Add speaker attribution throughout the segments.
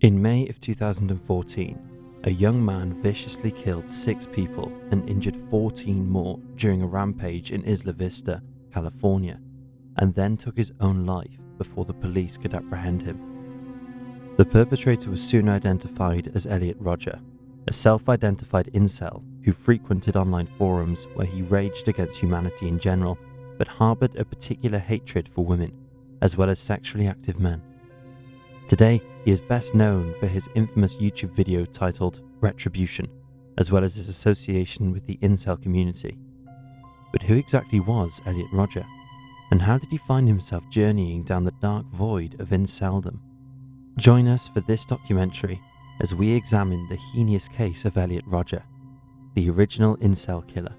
Speaker 1: In May of 2014, a young man viciously killed 6 people and injured 14 more during a rampage in Isla Vista, California, and then took his own life before the police could apprehend him. The perpetrator was soon identified as Elliot Rodger, a self-identified incel who frequented online forums where he raged against humanity in general, but harboured a particular hatred for women, as well as sexually active men. Today, he is best known for his infamous YouTube video titled Retribution, as well as his association with the incel community. But who exactly was Elliot Rodger? And how did he find himself journeying down the dark void of inceldom? Join us for this documentary as we examine the heinous case of Elliot Rodger, the original incel killer.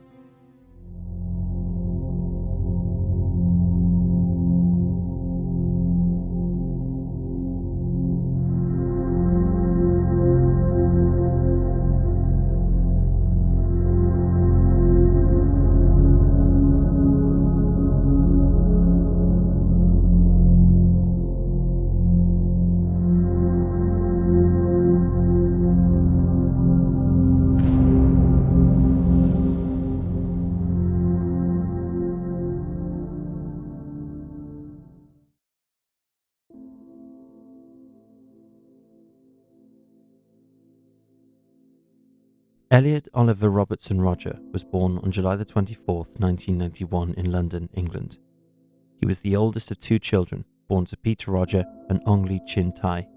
Speaker 1: Elliot Oliver Robertson Rodger was born on July 24, 1991 in London, England. He was the oldest of 2 children born to Peter Rodger and Lonley Chin Tai,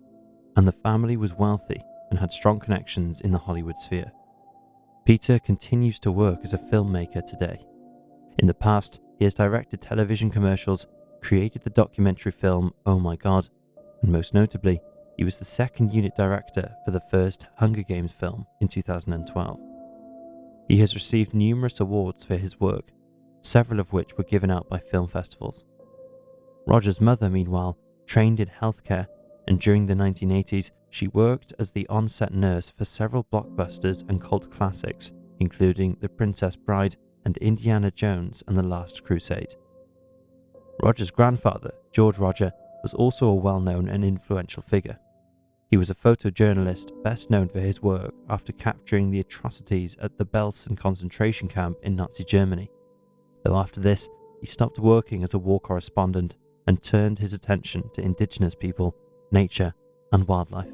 Speaker 1: and the family was wealthy and had strong connections in the Hollywood sphere. Peter continues to work as a filmmaker today. In the past, he has directed television commercials, created the documentary film Oh My God, and most notably, he was the second unit director for the first Hunger Games film in 2012. He has received numerous awards for his work, several of which were given out by film festivals. Rodger's mother, meanwhile, trained in healthcare, and during the 1980s, she worked as the on-set nurse for several blockbusters and cult classics, including The Princess Bride and Indiana Jones and the Last Crusade. Rodger's grandfather, George Rodger, was also a well-known and influential figure. He was a photojournalist best known for his work after capturing the atrocities at the Belsen concentration camp in Nazi Germany, though after this he stopped working as a war correspondent and turned his attention to indigenous people, nature and wildlife.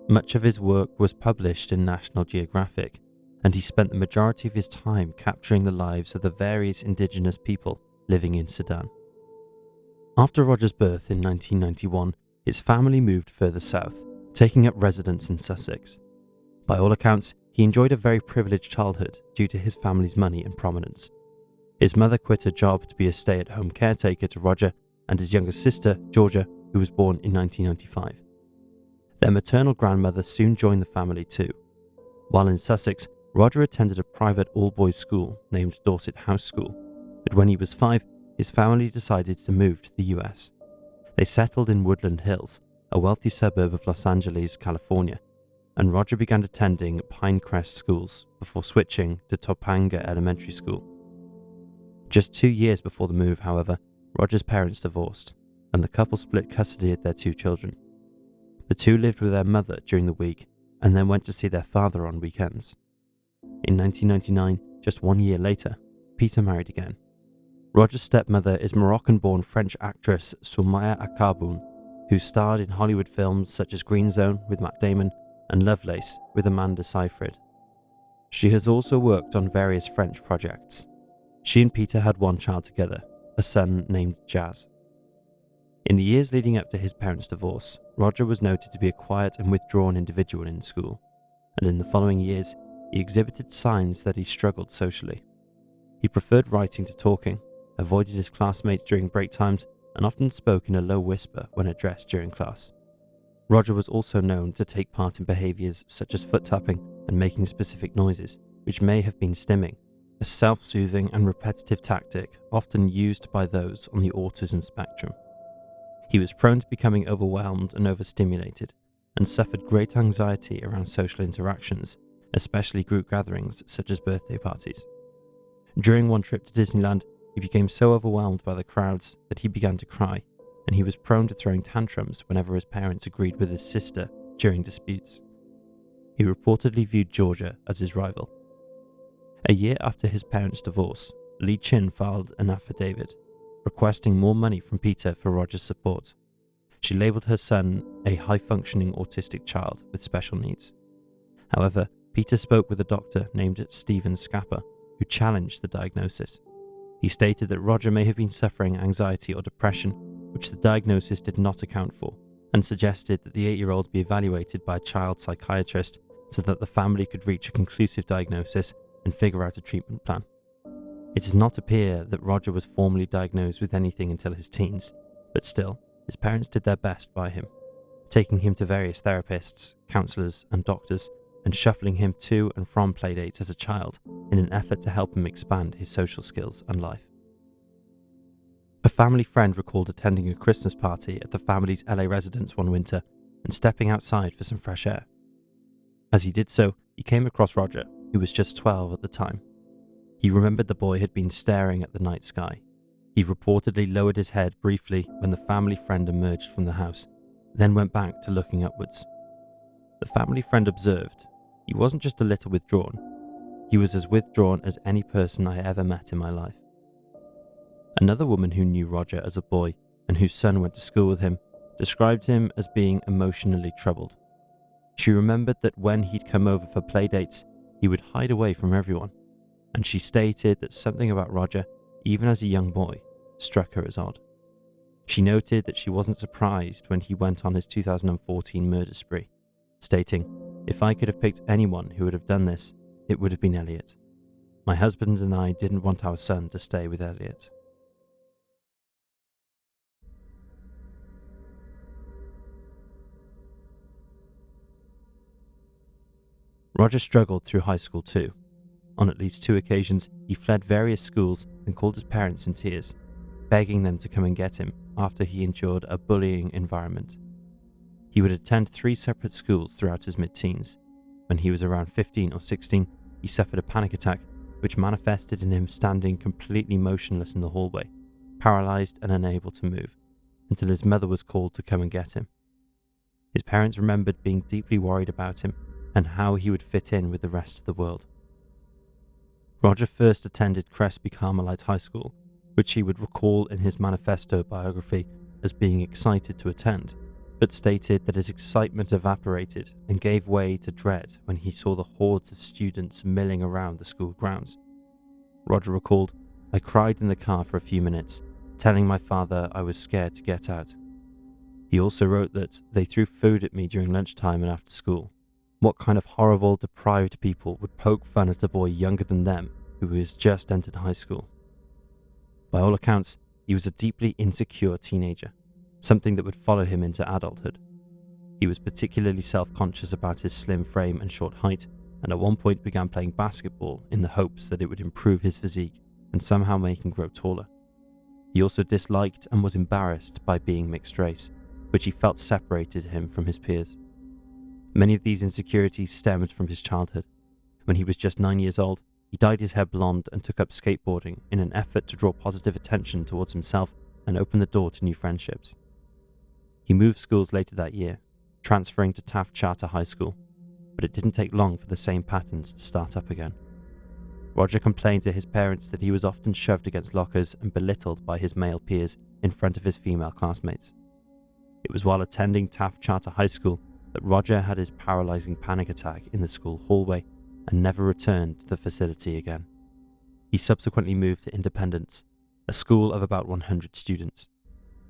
Speaker 1: Much of his work was published in National Geographic, and he spent the majority of his time capturing the lives of the various indigenous people living in Sudan. After Rodger's birth in 1991, his family moved further south, taking up residence in Sussex. By all accounts, he enjoyed a very privileged childhood due to his family's money and prominence. His mother quit her job to be a stay-at-home caretaker to Rodger and his younger sister, Georgia, who was born in 1995. Their maternal grandmother soon joined the family too. While in Sussex, Rodger attended a private all-boys school named Dorset House School, but when he was 5, his family decided to move to the US. They settled in Woodland Hills, a wealthy suburb of Los Angeles, California, and Rodger began attending Pinecrest schools before switching to Topanga Elementary School. Just 2 years before the move, however, Rodger's parents divorced, and the couple split custody of their 2 children. The 2 lived with their mother during the week and then went to see their father on weekends. In 1999, just 1 year later, Peter married again. Rodger's stepmother is Moroccan-born French actress Soumaya Akaboun, who starred in Hollywood films such as Green Zone with Matt Damon and Lovelace with Amanda Seyfried. She has also worked on various French projects. She and Peter had 1 child together, a son named Jazz. In the years leading up to his parents' divorce, Rodger was noted to be a quiet and withdrawn individual in school, and in the following years, he exhibited signs that he struggled socially. He preferred writing to talking, avoided his classmates during break times, and often spoke in a low whisper when addressed during class. Rodger was also known to take part in behaviours such as foot tapping and making specific noises, which may have been stimming, a self-soothing and repetitive tactic often used by those on the autism spectrum. He was prone to becoming overwhelmed and overstimulated, and suffered great anxiety around social interactions, especially group gatherings such as birthday parties. During one trip to Disneyland, he became so overwhelmed by the crowds that he began to cry, and he was prone to throwing tantrums whenever his parents agreed with his sister during disputes. He reportedly viewed Georgia as his rival. A year after his parents' divorce, Lee Chin filed an affidavit requesting more money from Peter for Rodger's support. She labelled her son a high-functioning autistic child with special needs. However, Peter spoke with a doctor named Stephen Scapper, who challenged the diagnosis. He stated that Rodger may have been suffering anxiety or depression, which the diagnosis did not account for, and suggested that the 8-year-old be evaluated by a child psychiatrist so that the family could reach a conclusive diagnosis and figure out a treatment plan. It does not appear that Rodger was formally diagnosed with anything until his teens, but still, his parents did their best by him, taking him to various therapists, counsellors and doctors, and shuffling him to and from playdates as a child in an effort to help him expand his social skills and life. A family friend recalled attending a Christmas party at the family's LA residence one winter and stepping outside for some fresh air. As he did so, he came across Rodger, who was just 12 at the time. He remembered the boy had been staring at the night sky. He reportedly lowered his head briefly when the family friend emerged from the house, then went back to looking upwards. The family friend observed he wasn't just a little withdrawn, he was as withdrawn as any person I ever met in my life. Another woman who knew Rodger as a boy and whose son went to school with him described him as being emotionally troubled. She remembered that when he'd come over for playdates, he would hide away from everyone, and she stated that something about Rodger, even as a young boy, struck her as odd. She noted that she wasn't surprised when he went on his 2014 murder spree, stating, "If I could have picked anyone who would have done this, it would have been Elliot. My husband and I didn't want our son to stay with Elliot." Rodger struggled through high school too. On at least 2 occasions, he fled various schools and called his parents in tears, begging them to come and get him after he endured a bullying environment. He would attend 3 separate schools throughout his mid-teens. When he was around 15 or 16, he suffered a panic attack, which manifested in him standing completely motionless in the hallway, paralysed and unable to move, until his mother was called to come and get him. His parents remembered being deeply worried about him and how he would fit in with the rest of the world. Rodger first attended Crespi Carmelite High School, which he would recall in his manifesto biography as being excited to attend, but stated that his excitement evaporated and gave way to dread when he saw the hordes of students milling around the school grounds. Rodger recalled, "I cried in the car for a few minutes, telling my father I was scared to get out." He also wrote that they threw food at me during lunchtime and after school. What kind of horrible, deprived people would poke fun at a boy younger than them who has just entered high school? By all accounts, he was a deeply insecure teenager, something that would follow him into adulthood. He was particularly self-conscious about his slim frame and short height, and at one point began playing basketball in the hopes that it would improve his physique and somehow make him grow taller. He also disliked and was embarrassed by being mixed race, which he felt separated him from his peers. Many of these insecurities stemmed from his childhood. When he was just 9 years old, he dyed his hair blonde and took up skateboarding in an effort to draw positive attention towards himself and open the door to new friendships. He moved schools later that year, transferring to Taft Charter High School, but it didn't take long for the same patterns to start up again. Rodger complained to his parents that he was often shoved against lockers and belittled by his male peers in front of his female classmates. It was while attending Taft Charter High School that Rodger had his paralysing panic attack in the school hallway and never returned to the facility again. He subsequently moved to Independence, a school of about 100 students.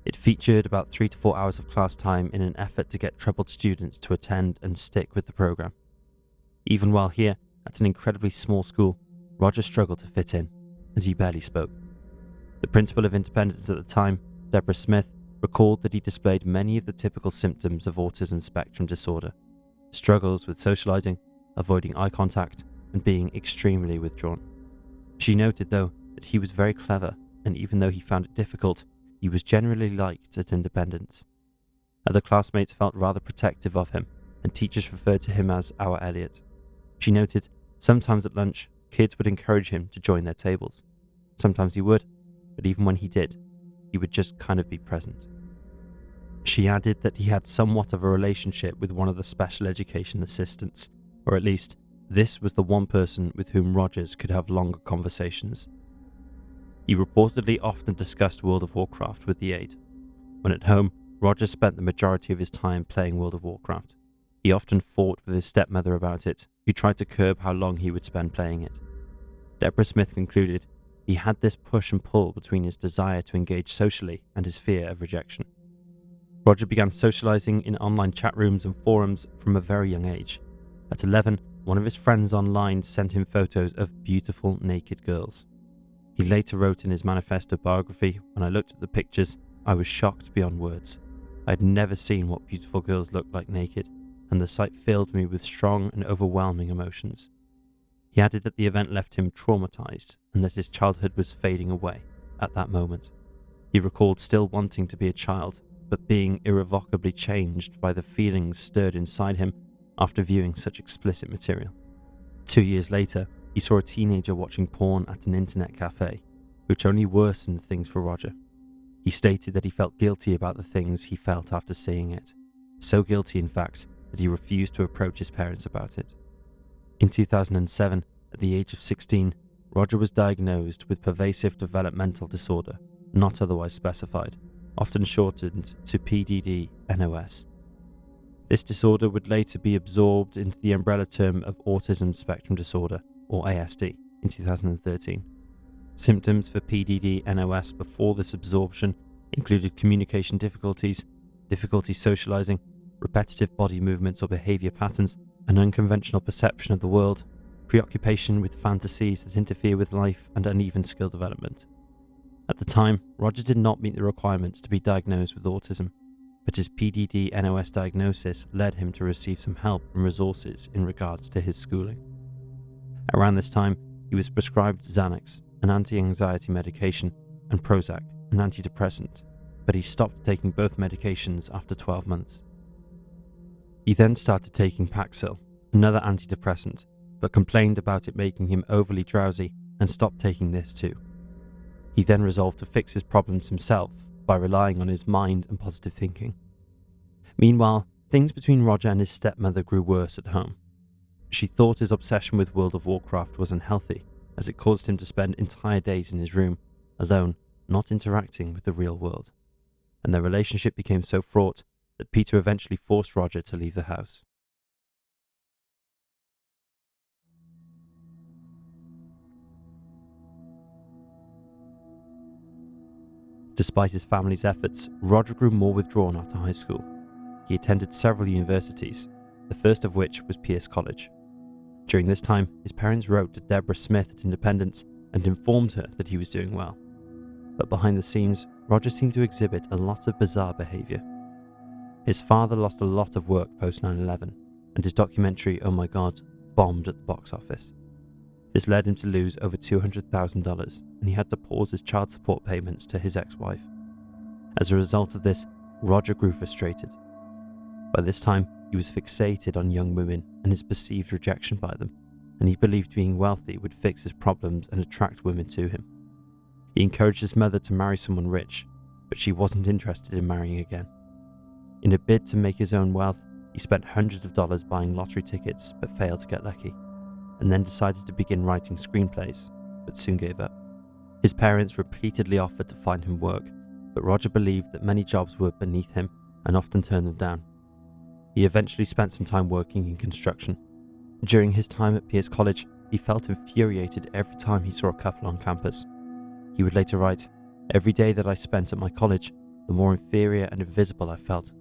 Speaker 1: It featured about 3 to 4 hours of class time in an effort to get troubled students to attend and stick with the program. Even while here, at an incredibly small school, Rodger struggled to fit in, and he barely spoke. The principal of Independence at the time, Deborah Smith, recalled that he displayed many of the typical symptoms of autism spectrum disorder: struggles with socializing, avoiding eye contact, and being extremely withdrawn. She noted, though, that he was very clever, and even though he found it difficult, he was generally liked at Independence. Other classmates felt rather protective of him, and teachers referred to him as our Elliot. She noted, sometimes at lunch, kids would encourage him to join their tables. Sometimes he would, but even when he did, he would just kind of be present. She added that he had somewhat of a relationship with one of the special education assistants, or at least this was the one person with whom Rodgers could have longer conversations. He reportedly often discussed World of Warcraft with the aide. When at home, Rodgers spent the majority of his time playing World of Warcraft. He often fought with his stepmother about it, who tried to curb how long he would spend playing it. Deborah Smith concluded he had this push and pull between his desire to engage socially and his fear of rejection. Rodger began socializing in online chat rooms and forums from a very young age. At 11, one of his friends online sent him photos of beautiful naked girls. He later wrote in his manifesto biography, "When I looked at the pictures, I was shocked beyond words. I had never seen what beautiful girls looked like naked, and the sight filled me with strong and overwhelming emotions." He added that the event left him traumatized and that his childhood was fading away at that moment. He recalled still wanting to be a child, but being irrevocably changed by the feelings stirred inside him after viewing such explicit material. 2 years later, he saw a teenager watching porn at an internet cafe, which only worsened things for Rodger. He stated that he felt guilty about the things he felt after seeing it. So guilty, in fact, that he refused to approach his parents about it. In 2007, at the age of 16, Rodger was diagnosed with pervasive developmental disorder, not otherwise specified, often shortened to PDD-NOS. This disorder would later be absorbed into the umbrella term of autism spectrum disorder, or ASD, in 2013. Symptoms for PDD-NOS before this absorption included communication difficulties, difficulty socializing, repetitive body movements or behavior patterns, an unconventional perception of the world, preoccupation with fantasies that interfere with life, and uneven skill development. At the time, Rodger did not meet the requirements to be diagnosed with autism, but his PDD-NOS diagnosis led him to receive some help and resources in regards to his schooling. Around this time, he was prescribed Xanax, an anti-anxiety medication, and Prozac, an antidepressant, but he stopped taking both medications after 12 months. He then started taking Paxil, another antidepressant, but complained about it making him overly drowsy and stopped taking this too. He then resolved to fix his problems himself by relying on his mind and positive thinking. Meanwhile, things between Rodger and his stepmother grew worse at home. She thought his obsession with World of Warcraft was unhealthy, as it caused him to spend entire days in his room, alone, not interacting with the real world. And their relationship became so fraught that Peter eventually forced Rodger to leave the house. Despite his family's efforts, Rodger grew more withdrawn after high school. He attended several universities, the first of which was Pierce College. During this time, his parents wrote to Deborah Smith at Independence and informed her that he was doing well. But behind the scenes, Rodger seemed to exhibit a lot of bizarre behaviour. His father lost a lot of work post 9/11, and his documentary, Oh My God, bombed at the box office. This led him to lose over $200,000, and he had to pause his child support payments to his ex-wife. As a result of this, Rodger grew frustrated. By this time, he was fixated on young women and his perceived rejection by them, and he believed being wealthy would fix his problems and attract women to him. He encouraged his mother to marry someone rich, but she wasn't interested in marrying again. In a bid to make his own wealth, he spent hundreds of dollars buying lottery tickets but failed to get lucky, and then decided to begin writing screenplays, but soon gave up. His parents repeatedly offered to find him work, but Rodger believed that many jobs were beneath him and often turned them down. He eventually spent some time working in construction. During his time at Pierce College, he felt infuriated every time he saw a couple on campus. He would later write, "Every day that I spent at my college, the more inferior and invisible I felt.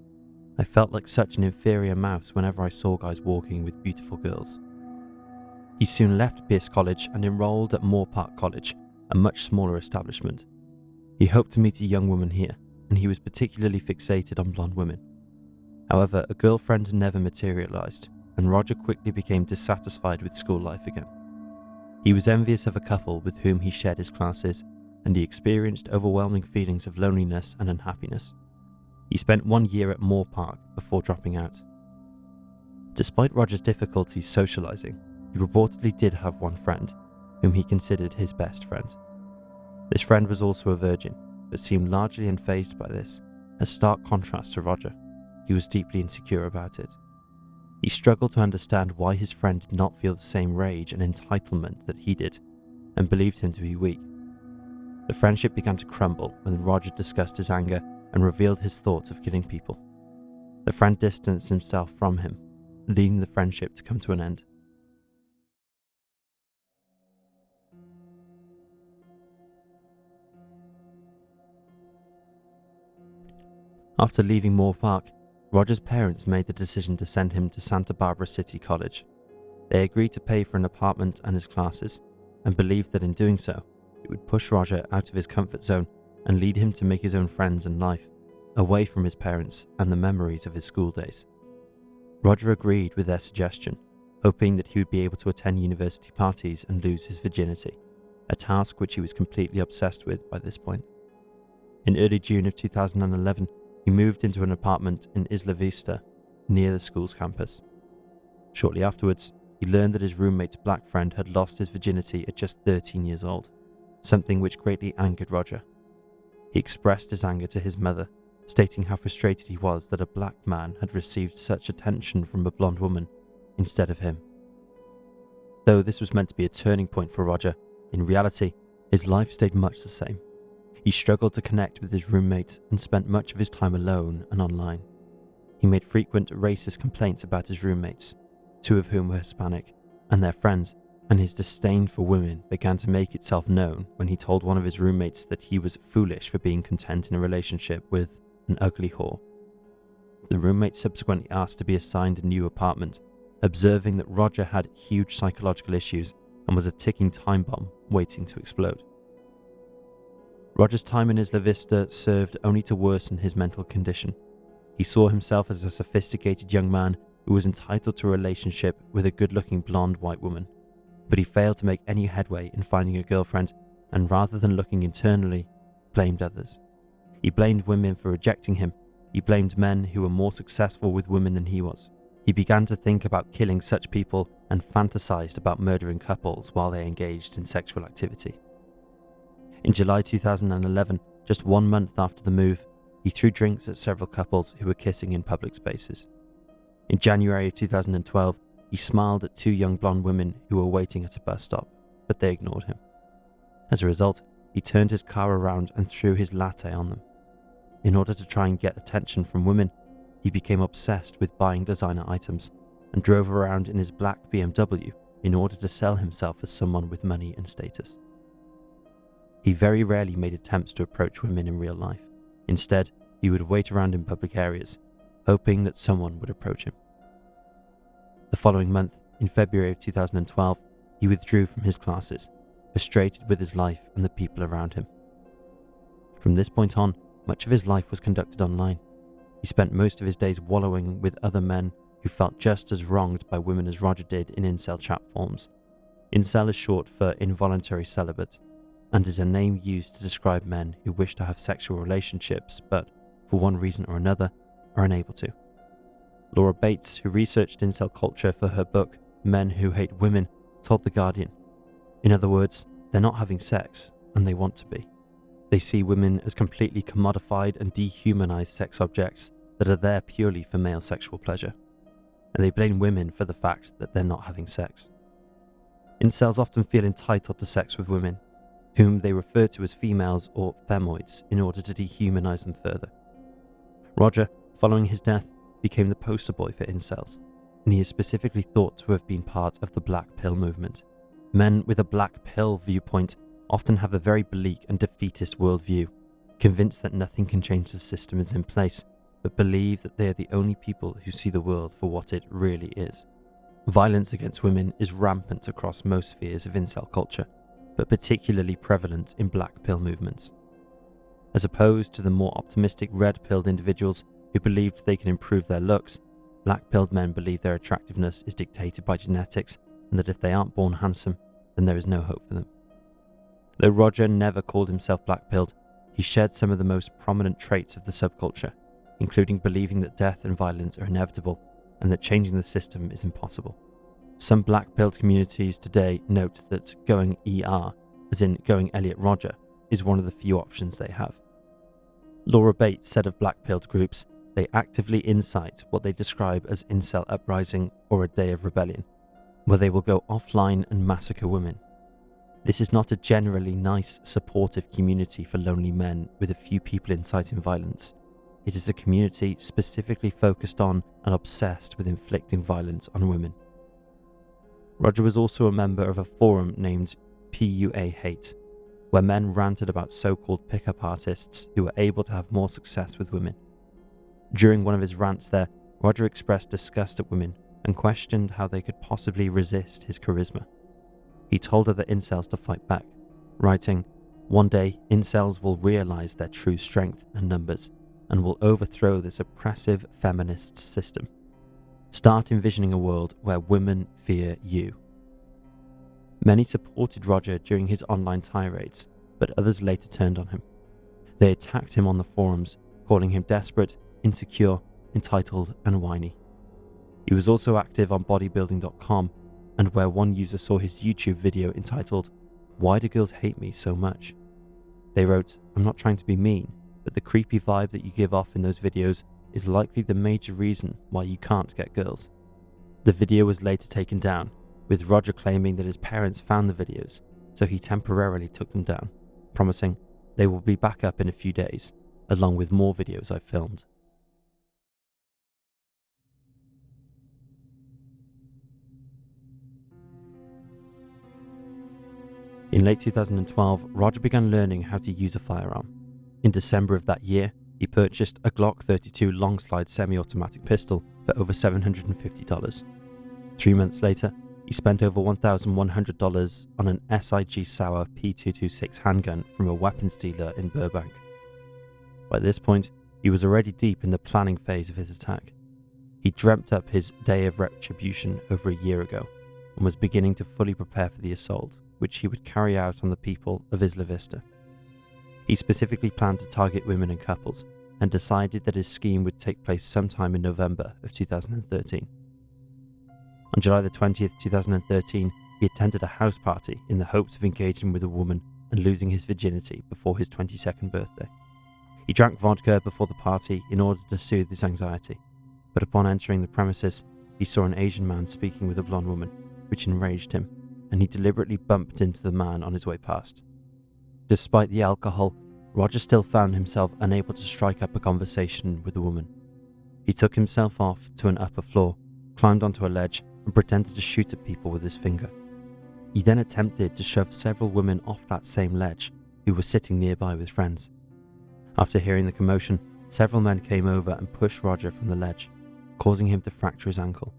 Speaker 1: I felt like such an inferior mouse whenever I saw guys walking with beautiful girls." He soon left Pierce College and enrolled at Moore Park College, a much smaller establishment. He hoped to meet a young woman here, and he was particularly fixated on blonde women. However, a girlfriend never materialized, and Rodger quickly became dissatisfied with school life again. He was envious of a couple with whom he shared his classes, and he experienced overwhelming feelings of loneliness and unhappiness. He spent 1 year at Moore Park before dropping out. Despite Rodger's difficulties socializing, he reportedly did have one friend, whom he considered his best friend. This friend was also a virgin, but seemed largely unfazed by this, a stark contrast to Rodger. He was deeply insecure about it. He struggled to understand why his friend did not feel the same rage and entitlement that he did, and believed him to be weak. The friendship began to crumble when Rodger discussed his anger and revealed his thoughts of killing people. The friend distanced himself from him, leading the friendship to come to an end. After leaving Moore Park, Rodger's parents made the decision to send him to Santa Barbara City College. They agreed to pay for an apartment and his classes, and believed that in doing so, it would push Rodger out of his comfort zone and lead him to make his own friends and life, away from his parents and the memories of his school days. Rodger agreed with their suggestion, hoping that he would be able to attend university parties and lose his virginity, a task which he was completely obsessed with by this point. In early June of 2011, he moved into an apartment in Isla Vista, near the school's campus. Shortly afterwards, he learned that his roommate's black friend had lost his virginity at just 13 years old, something which greatly angered Rodger. He expressed his anger to his mother, stating how frustrated he was that a black man had received such attention from a blonde woman instead of him. Though this was meant to be a turning point for Rodger, in reality, his life stayed much the same. He struggled to connect with his roommate and spent much of his time alone and online. He made frequent racist complaints about his roommates, two of whom were Hispanic, and their friends, and his disdain for women began to make itself known when he told one of his roommates that he was foolish for being content in a relationship with an ugly whore. The roommate subsequently asked to be assigned a new apartment, observing that Rodger had huge psychological issues and was a ticking time bomb waiting to explode. Rodger's time in Isla Vista served only to worsen his mental condition. He saw himself as a sophisticated young man who was entitled to a relationship with a good-looking blonde white woman, but he failed to make any headway in finding a girlfriend, and rather than looking internally, blamed others. He blamed women for rejecting him. He blamed men who were more successful with women than he was. He began to think about killing such people and fantasized about murdering couples while they engaged in sexual activity. In July 2011, just 1 month after the move, he threw drinks at several couples who were kissing in public spaces. In January of 2012, he smiled at 2 young blonde women who were waiting at a bus stop, but they ignored him. As a result, he turned his car around and threw his latte on them. In order to try and get attention from women, he became obsessed with buying designer items and drove around in his black BMW in order to sell himself as someone with money and status. He very rarely made attempts to approach women in real life. Instead, he would wait around in public areas, hoping that someone would approach him. The following month, in February of 2012, he withdrew from his classes, frustrated with his life and the people around him. From this point on, much of his life was conducted online. He spent most of his days wallowing with other men who felt just as wronged by women as Rodger did in incel chat forums. Incel is short for involuntary celibate, and is a name used to describe men who wish to have sexual relationships but, for one reason or another, are unable to. Laura Bates, who researched incel culture for her book Men Who Hate Women, told The Guardian, in other words, they're not having sex, and they want to be. They see women as completely commodified and dehumanized sex objects that are there purely for male sexual pleasure, and they blame women for the fact that they're not having sex. Incels often feel entitled to sex with women, whom they refer to as females or femoids in order to dehumanize them further. Rodger, following his death, became the poster boy for incels, and he is specifically thought to have been part of the black pill movement. Men with a black pill viewpoint often have a very bleak and defeatist worldview, convinced that nothing can change the system is in place, but believe that they are the only people who see the world for what it really is. Violence against women is rampant across most spheres of incel culture, but particularly prevalent in black pill movements. As opposed to the more optimistic red-pilled individuals who believed they can improve their looks, black-pilled men believe their attractiveness is dictated by genetics and that if they aren't born handsome, then there is no hope for them. Though Rodger never called himself black-pilled, he shared some of the most prominent traits of the subculture, including believing that death and violence are inevitable and that changing the system is impossible. Some black-pilled communities today note that going ER, as in going Elliot Rodger, is one of the few options they have. Laura Bates said of black-pilled groups, they actively incite what they describe as incel uprising or a day of rebellion, where they will go offline and massacre women. This is not a generally nice, supportive community for lonely men with a few people inciting violence. It is a community specifically focused on and obsessed with inflicting violence on women. Rodger was also a member of a forum named PUA Hate, where men ranted about so-called pickup artists who were able to have more success with women. During one of his rants there, Rodger expressed disgust at women and questioned how they could possibly resist his charisma. He told other incels to fight back, writing, "One day, incels will realize their true strength and numbers and will overthrow this oppressive feminist system. Start envisioning a world where women fear you." Many supported Rodger during his online tirades, but others later turned on him. They attacked him on the forums, calling him desperate, insecure, entitled, and whiny. He was also active on bodybuilding.com, and where one user saw his YouTube video entitled, "Why do girls hate me so much?" They wrote, "I'm not trying to be mean, but the creepy vibe that you give off in those videos is likely the major reason why you can't get girls." The video was later taken down, with Rodger claiming that his parents found the videos, so he temporarily took them down, promising, "They will be back up in a few days, along with more videos I filmed." In late 2012, Rodger began learning how to use a firearm. In December of that year, he purchased a Glock 32 long-slide semi-automatic pistol for over $750. 3 months later, he spent over $1,100 on an SIG Sauer P226 handgun from a weapons dealer in Burbank. By this point, he was already deep in the planning phase of his attack. He dreamt up his day of retribution over a year ago and was beginning to fully prepare for the assault, which he would carry out on the people of Isla Vista. He specifically planned to target women and couples, and decided that his scheme would take place sometime in November of 2013. On July the 20th, 2013, he attended a house party in the hopes of engaging with a woman and losing his virginity before his 22nd birthday. He drank vodka before the party in order to soothe his anxiety, but upon entering the premises, he saw an Asian man speaking with a blonde woman, which enraged him, and he deliberately bumped into the man on his way past. Despite the alcohol, Rodger still found himself unable to strike up a conversation with the woman. He took himself off to an upper floor, climbed onto a ledge, and pretended to shoot at people with his finger. He then attempted to shove several women off that same ledge who were sitting nearby with friends. After hearing the commotion, several men came over and pushed Rodger from the ledge, causing him to fracture his ankle.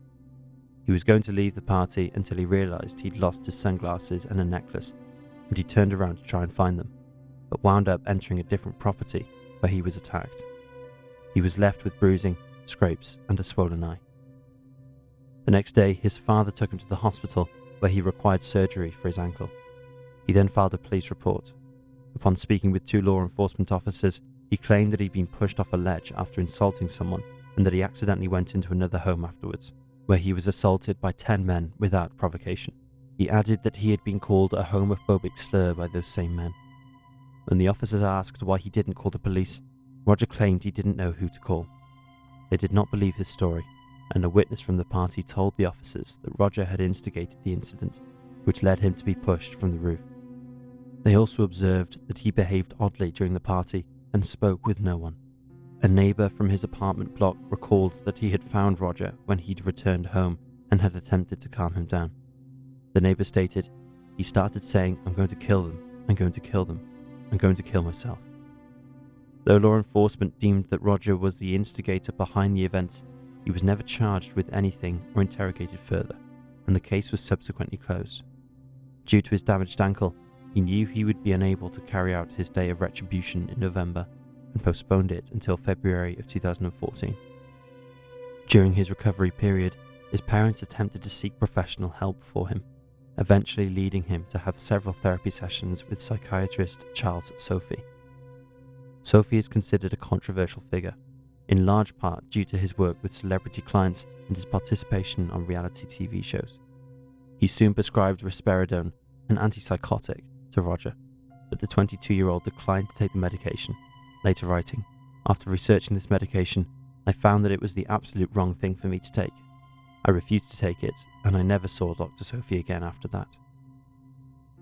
Speaker 1: He was going to leave the party until he realized he'd lost his sunglasses and a necklace, and he turned around to try and find them, but wound up entering a different property where he was attacked. He was left with bruising, scrapes, and a swollen eye. The next day, his father took him to the hospital where he required surgery for his ankle. He then filed a police report. Upon speaking with 2 law enforcement officers, he claimed that he'd been pushed off a ledge after insulting someone and that he accidentally went into another home afterwards, where he was assaulted by 10 men without provocation. He added that he had been called a homophobic slur by those same men. When the officers asked why he didn't call the police, Rodger claimed he didn't know who to call. They did not believe his story, and a witness from the party told the officers that Rodger had instigated the incident, which led him to be pushed from the roof. They also observed that he behaved oddly during the party and spoke with no one. A neighbour from his apartment block recalled that he had found Rodger when he'd returned home and had attempted to calm him down. The neighbour stated, "He started saying, 'I'm going to kill them, I'm going to kill them, I'm going to kill myself.'" Though law enforcement deemed that Rodger was the instigator behind the event, he was never charged with anything or interrogated further, and the case was subsequently closed. Due to his damaged ankle, he knew he would be unable to carry out his day of retribution in November and postponed it until February of 2014. During his recovery period, his parents attempted to seek professional help for him, eventually leading him to have several therapy sessions with psychiatrist Charles Sophie. Sophie is considered a controversial figure, in large part due to his work with celebrity clients and his participation on reality TV shows. He soon prescribed risperidone, an antipsychotic, to Rodger, but the 22-year-old declined to take the medication, later writing, After researching this medication, I found that it was the absolute wrong thing for me to take. I refused to take it, and I never saw Dr. Sophie again after that.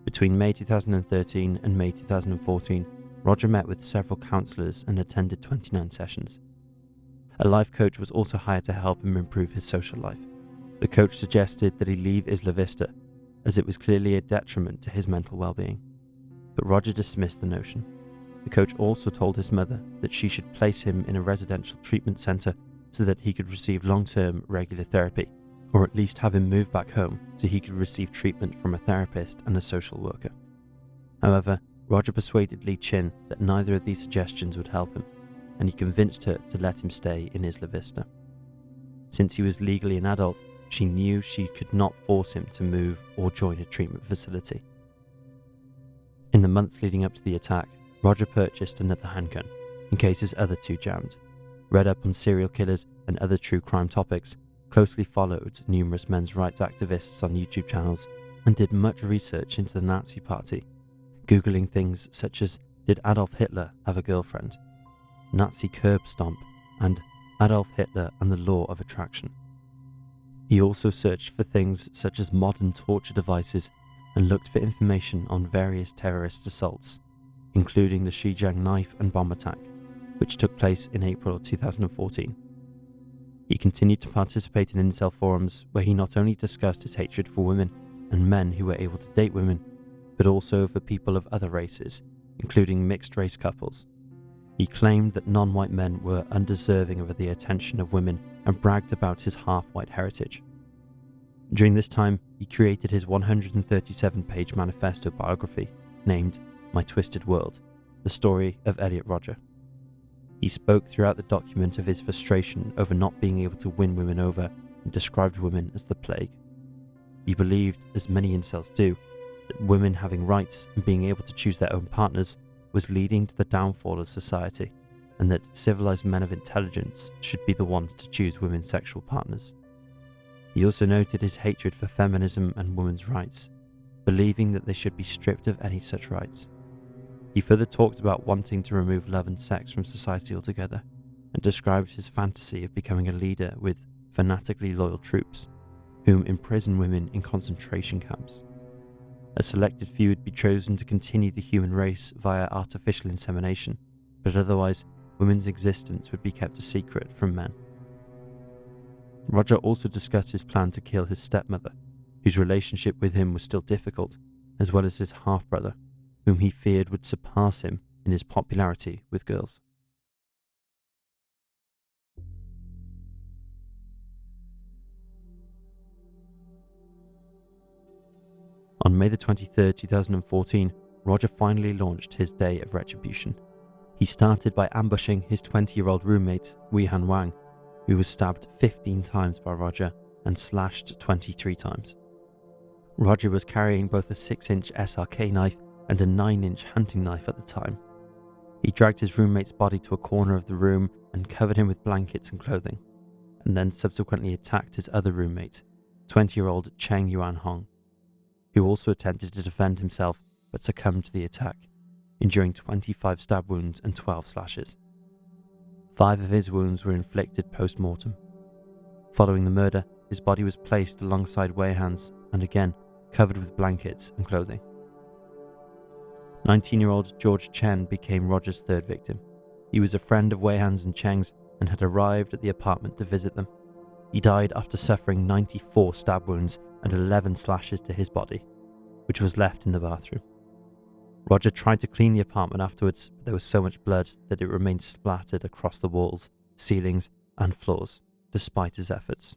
Speaker 1: Between May 2013 and May 2014, Rodger met with several counsellors and attended 29 sessions. A life coach was also hired to help him improve his social life. The coach suggested that he leave Isla Vista, as it was clearly a detriment to his mental well-being. But Rodger dismissed the notion. The coach also told his mother that she should place him in a residential treatment centre so that he could receive long-term regular therapy, or at least have him move back home so he could receive treatment from a therapist and a social worker. However, Rodger persuaded Lee Chin that neither of these suggestions would help him, and he convinced her to let him stay in Isla Vista. Since he was legally an adult, she knew she could not force him to move or join a treatment facility. In the months leading up to the attack, Rodger purchased another handgun, in case his other two jammed, read up on serial killers and other true crime topics, closely followed numerous men's rights activists on YouTube channels, and did much research into the Nazi Party, Googling things such as did Adolf Hitler have a girlfriend, Nazi curb stomp, and Adolf Hitler and the law of attraction. He also searched for things such as modern torture devices and looked for information on various terrorist assaults, including the Xinjiang knife and bomb attack, which took place in April 2014. He continued to participate in incel forums where he not only discussed his hatred for women and men who were able to date women, but also for people of other races, including mixed-race couples. He claimed that non-white men were undeserving of the attention of women and bragged about his half-white heritage. During this time, he created his 137-page manifesto biography named My Twisted World, the story of Elliot Rodger. He spoke throughout the document of his frustration over not being able to win women over and described women as the plague. He believed, as many incels do, that women having rights and being able to choose their own partners was leading to the downfall of society, and that civilized men of intelligence should be the ones to choose women's sexual partners. He also noted his hatred for feminism and women's rights, believing that they should be stripped of any such rights. He further talked about wanting to remove love and sex from society altogether, and described his fantasy of becoming a leader with fanatically loyal troops, whom imprison women in concentration camps. A selected few would be chosen to continue the human race via artificial insemination, but otherwise, women's existence would be kept a secret from men. Rodger also discussed his plan to kill his stepmother, whose relationship with him was still difficult, as well as his half-brother, whom he feared would surpass him in his popularity with girls. On May 23, 2014, Rodger finally launched his day of retribution. He started by ambushing his 20-year-old roommate, Weihan Wang, who was stabbed 15 times by Rodger and slashed 23 times. Rodger was carrying both a 6-inch SRK knife and a 9-inch hunting knife at the time. He dragged his roommate's body to a corner of the room and covered him with blankets and clothing, and then subsequently attacked his other roommate, 20-year-old Cheng Yuan Hong, who also attempted to defend himself but succumbed to the attack, enduring 25 stab wounds and 12 slashes. 5 of his wounds were inflicted post-mortem. Following the murder, his body was placed alongside Weihan's and again covered with blankets and clothing. 19-year-old George Chen became Rodger's third victim. He was a friend of Weihan's and Cheng's and had arrived at the apartment to visit them. He died after suffering 94 stab wounds and 11 slashes to his body, which was left in the bathroom. Rodger tried to clean the apartment afterwards, but there was so much blood that it remained splattered across the walls, ceilings, and floors, despite his efforts.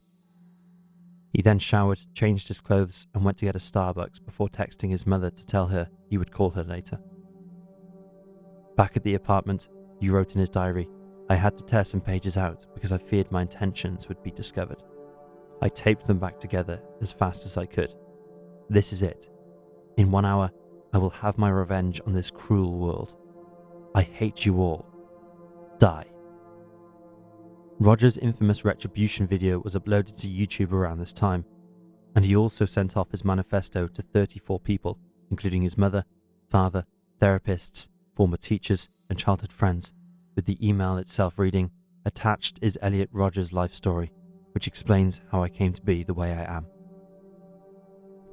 Speaker 1: He then showered, changed his clothes, and went to get a Starbucks before texting his mother to tell her he would call her later. Back at the apartment, he wrote in his diary, "I had to tear some pages out because I feared my intentions would be discovered. I taped them back together as fast as I could. This is it. In 1 hour, I will have my revenge on this cruel world. I hate you all. Die." Rodger's infamous Retribution video was uploaded to YouTube around this time, and he also sent off his manifesto to 34 people, including his mother, father, therapists, former teachers, and childhood friends, with the email itself reading, "Attached is Elliot Rodger's life story, which explains how I came to be the way I am."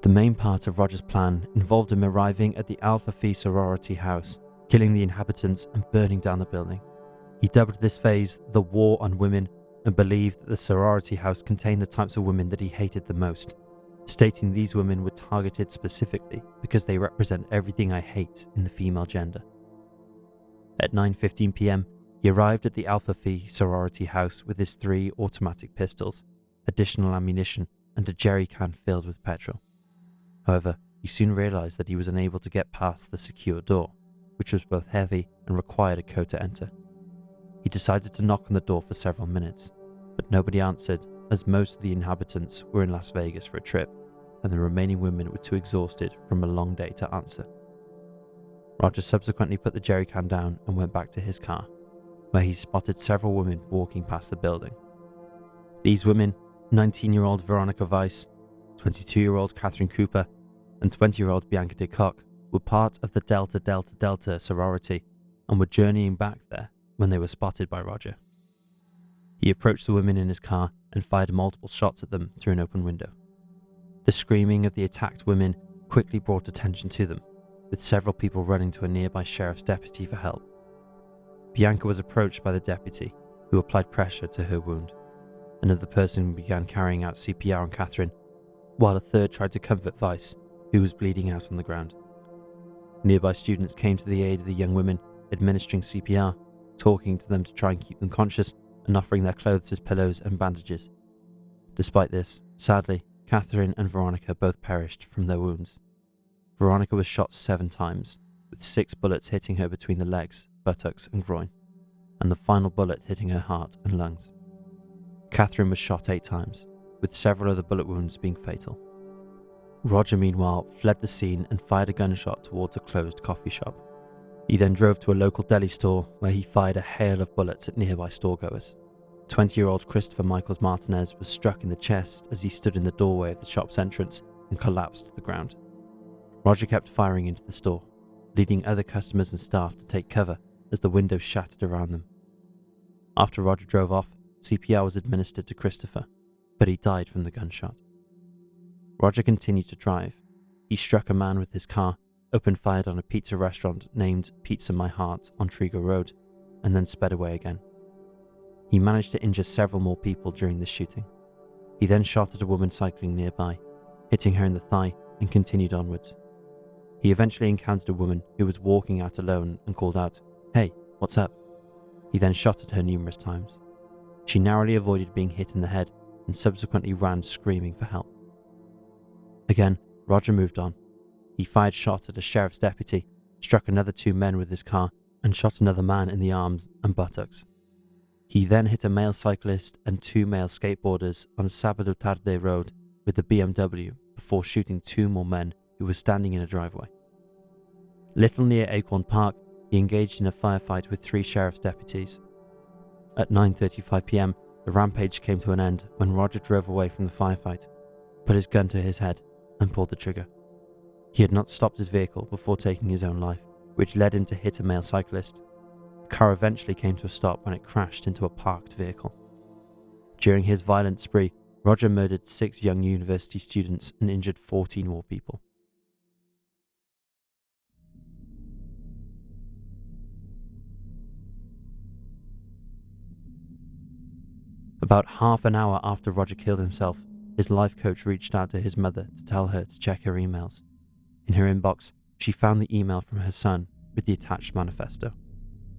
Speaker 1: The main part of Rodger's plan involved him arriving at the Alpha Phi sorority house, killing the inhabitants and burning down the building. He dubbed this phase the War on Women and believed that the sorority house contained the types of women that he hated the most, stating these women were targeted specifically because they represent everything I hate in the female gender. At 9:15 p.m, he arrived at the Alpha Phi sorority house with his 3 automatic pistols, additional ammunition, and a jerry can filled with petrol. However, he soon realized that he was unable to get past the secure door, which was both heavy and required a code to enter. He decided to knock on the door for several minutes, but nobody answered, as most of the inhabitants were in Las Vegas for a trip, and the remaining women were too exhausted from a long day to answer. Rodger subsequently put the jerry can down and went back to his car, where he spotted several women walking past the building. These women, 19-year-old Veronica Weiss, 22-year-old Catherine Cooper, and 20-year-old Bianca de Kock, were part of the Delta Delta Delta sorority and were journeying back there when they were spotted by Rodger. He approached the women in his car and fired multiple shots at them through an open window. The screaming of the attacked women quickly brought attention to them, with several people running to a nearby sheriff's deputy for help. Bianca was approached by the deputy, who applied pressure to her wound. Another person began carrying out CPR on Catherine, while a third tried to comfort Weiss, who was bleeding out on the ground. Nearby students came to the aid of the young women, administering CPR, talking to them to try and keep them conscious, and offering their clothes as pillows and bandages. Despite this, sadly, Catherine and Veronica both perished from their wounds. Veronica was shot 7 times, with 6 bullets hitting her between the legs, buttocks and groin, and the final bullet hitting her heart and lungs. Catherine was shot 8 times, with several other bullet wounds being fatal. Rodger, meanwhile, fled the scene and fired a gunshot towards a closed coffee shop. He then drove to a local deli store where he fired a hail of bullets at nearby storegoers. 20-year-old Christopher Michaels Martinez was struck in the chest as he stood in the doorway of the shop's entrance and collapsed to the ground. Rodger kept firing into the store, leading other customers and staff to take cover as the windows shattered around them. After Rodger drove off, CPR was administered to Christopher, but he died from the gunshot. Rodger continued to drive. He struck a man with his car, open-fired on a pizza restaurant named Pizza My Heart on Trigo Road, and then sped away again. He managed to injure several more people during this shooting. He then shot at a woman cycling nearby, hitting her in the thigh, and continued onwards. He eventually encountered a woman who was walking out alone and called out, "Hey, what's up?" He then shot at her numerous times. She narrowly avoided being hit in the head and subsequently ran screaming for help. Again, Rodger moved on. He fired shots at a sheriff's deputy, struck another 2 men with his car, and shot another man in the arms and buttocks. He then hit a male cyclist and 2 male skateboarders on Sabado Tarde Road with the BMW before shooting 2 more men who were standing in a driveway. Little near Acorn Park, he engaged in a firefight with 3 sheriff's deputies. At 9:35 p.m, the rampage came to an end when Rodger drove away from the firefight, put his gun to his head, and pulled the trigger. He had not stopped his vehicle before taking his own life, which led him to hit a male cyclist. The car eventually came to a stop when it crashed into a parked vehicle. During his violent spree, Rodger murdered 6 young university students and injured 14 more people. About half an hour after Rodger killed himself, his life coach reached out to his mother to tell her to check her emails. In her inbox, she found the email from her son with the attached manifesto.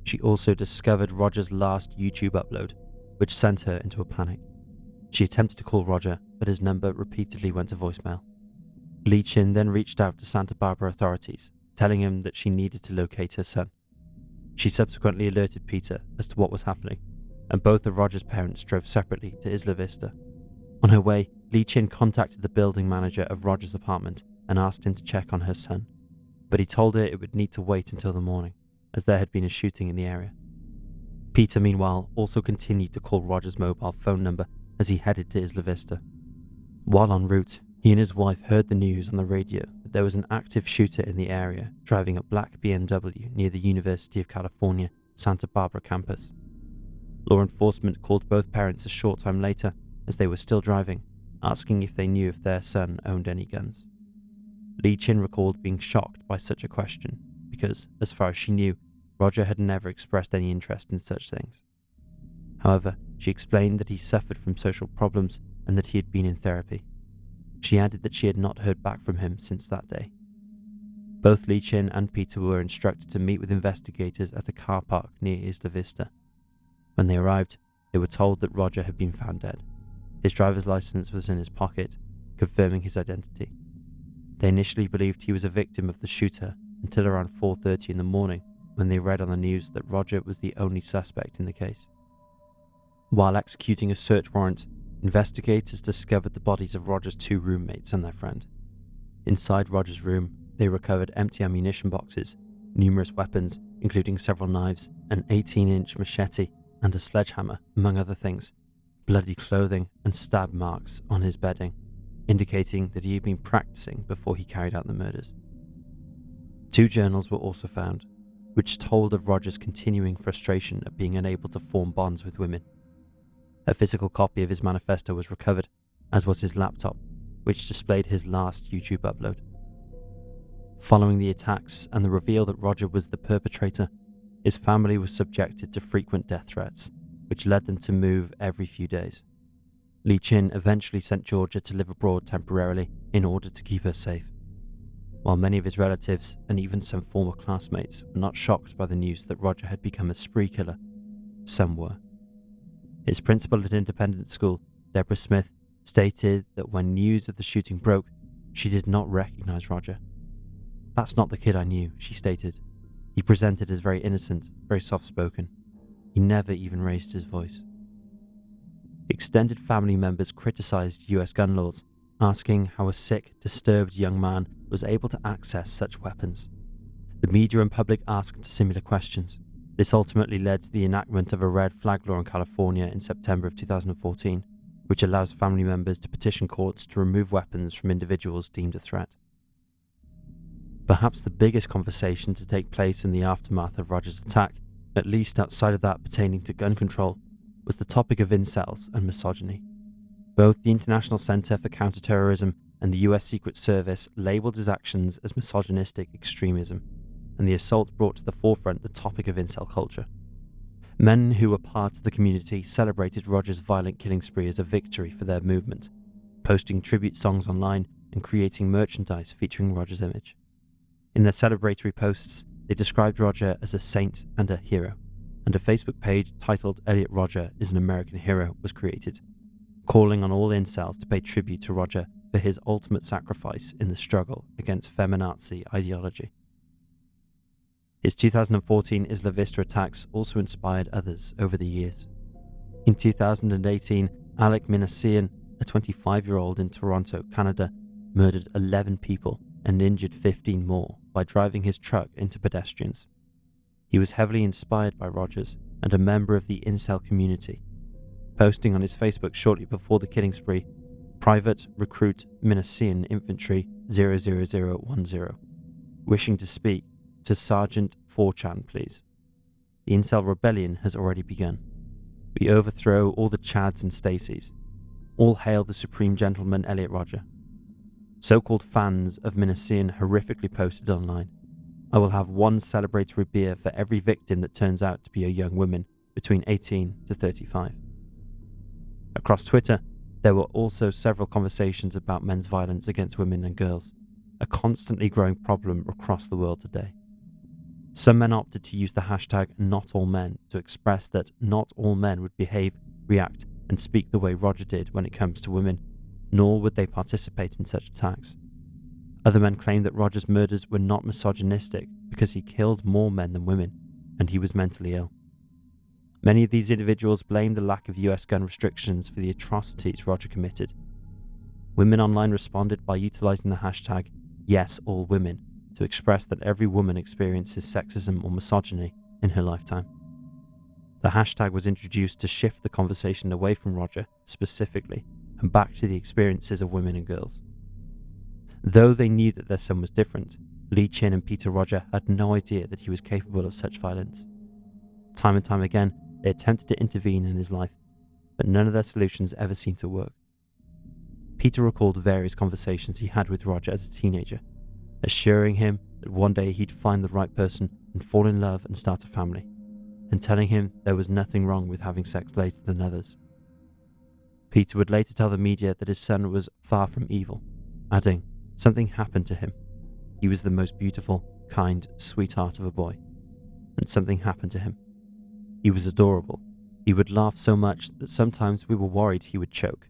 Speaker 1: She also discovered Rodger's last YouTube upload, which sent her into a panic. She attempted to call Rodger, but his number repeatedly went to voicemail. Lee Chin then reached out to Santa Barbara authorities, telling him that she needed to locate her son. She subsequently alerted Peter as to what was happening, and both of Rodger's parents drove separately to Isla Vista. On her way, Lee Chin contacted the building manager of Rodger's apartment and asked him to check on her son, but he told her it would need to wait until the morning, as there had been a shooting in the area. Peter, meanwhile, also continued to call Rodger's mobile phone number as he headed to Isla Vista. While en route, he and his wife heard the news on the radio that there was an active shooter in the area driving a black BMW near the University of California Santa Barbara campus. Law enforcement called both parents a short time later as they were still driving, asking if they knew if their son owned any guns. Lee Chin recalled being shocked by such a question because, as far as she knew, Rodger had never expressed any interest in such things. However, she explained that he suffered from social problems and that he had been in therapy. She added that she had not heard back from him since that day. Both Lee Chin and Peter were instructed to meet with investigators at a car park near Isla Vista. When they arrived, they were told that Rodger had been found dead. His driver's license was in his pocket, confirming his identity. They initially believed he was a victim of the shooter until around 4:30 in the morning when they read on the news that Rodger was the only suspect in the case. While executing a search warrant, investigators discovered the bodies of Rodger's 2 roommates and their friend. Inside Rodger's room, they recovered empty ammunition boxes, numerous weapons, including several knives, an 18-inch machete, and a sledgehammer, among other things, bloody clothing, and stab marks on his bedding, indicating that he had been practicing before he carried out the murders. 2 journals were also found, which told of Rodger's continuing frustration at being unable to form bonds with women. A physical copy of his manifesto was recovered, as was his laptop, which displayed his last YouTube upload. Following the attacks and the reveal that Rodger was the perpetrator, his family was subjected to frequent death threats, which led them to move every few days. Lee Chin eventually sent Georgia to live abroad temporarily in order to keep her safe. While many of his relatives and even some former classmates were not shocked by the news that Rodger had become a spree killer, some were. His principal at Independent School, Deborah Smith, stated that when news of the shooting broke, she did not recognize Rodger. "That's not the kid I knew," she stated. "He presented as very innocent, very soft-spoken. He never even raised his voice." Extended family members criticized US gun laws, asking how a sick, disturbed young man was able to access such weapons. The media and public asked similar questions. This ultimately led to the enactment of a red flag law in California in September of 2014, which allows family members to petition courts to remove weapons from individuals deemed a threat. Perhaps the biggest conversation to take place in the aftermath of Rodger's attack, at least outside of that pertaining to gun control, was the topic of incels and misogyny. Both the International Center for Counterterrorism and the US Secret Service labeled his actions as misogynistic extremism, and the assault brought to the forefront the topic of incel culture. Men who were part of the community celebrated Rodger's violent killing spree as a victory for their movement, posting tribute songs online and creating merchandise featuring Rodger's image. In their celebratory posts, they described Rodger as a saint and a hero, and a Facebook page titled Elliot Rodger is an American Hero was created, calling on all incels to pay tribute to Rodger for his ultimate sacrifice in the struggle against feminazi ideology. His 2014 Isla Vista attacks also inspired others over the years. In 2018, Alec Minassian, a 25-year-old in Toronto, Canada, murdered 11 people and injured 15 more by driving his truck into pedestrians. He was heavily inspired by Rodger's and a member of the incel community, posting on his Facebook shortly before the killing spree, Private Recruit Minassian Infantry 00010, wishing to speak to Sergeant 4chan, please. The incel rebellion has already begun. We overthrow all the Chads and Stacys. All hail the Supreme Gentleman Elliot Rodger. So-called fans of Minassian horrifically posted online, "I will have 1 celebratory beer for every victim that turns out to be a young woman between 18 to 35. Across Twitter, there were also several conversations about men's violence against women and girls, a constantly growing problem across the world today. Some men opted to use the hashtag #NotAllMen to express that not all men would behave, react, and speak the way Rodger did when it comes to women, nor would they participate in such attacks. Other men claimed that Rodger's murders were not misogynistic because he killed more men than women, and he was mentally ill. Many of these individuals blamed the lack of US gun restrictions for the atrocities Rodger committed. Women online responded by utilizing the hashtag #YesAllWomen to express that every woman experiences sexism or misogyny in her lifetime. The hashtag was introduced to shift the conversation away from Rodger specifically and back to the experiences of women and girls. Though they knew that their son was different, Lee Chin and Peter Rodger had no idea that he was capable of such violence. Time and time again, they attempted to intervene in his life, but none of their solutions ever seemed to work. Peter recalled various conversations he had with Rodger as a teenager, assuring him that one day he'd find the right person and fall in love and start a family, and telling him there was nothing wrong with having sex later than others. Peter would later tell the media that his son was far from evil, adding, "Something happened to him. He was the most beautiful, kind sweetheart of a boy. And something happened to him. He was adorable. He would laugh so much that sometimes we were worried he would choke."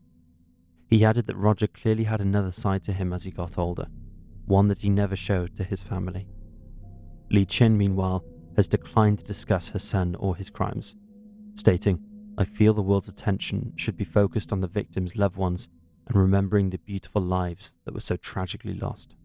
Speaker 1: He added that Rodger clearly had another side to him as he got older, one that he never showed to his family. Lee Chin, meanwhile, has declined to discuss her son or his crimes, stating, "I feel the world's attention should be focused on the victims' loved ones and remembering the beautiful lives that were so tragically lost."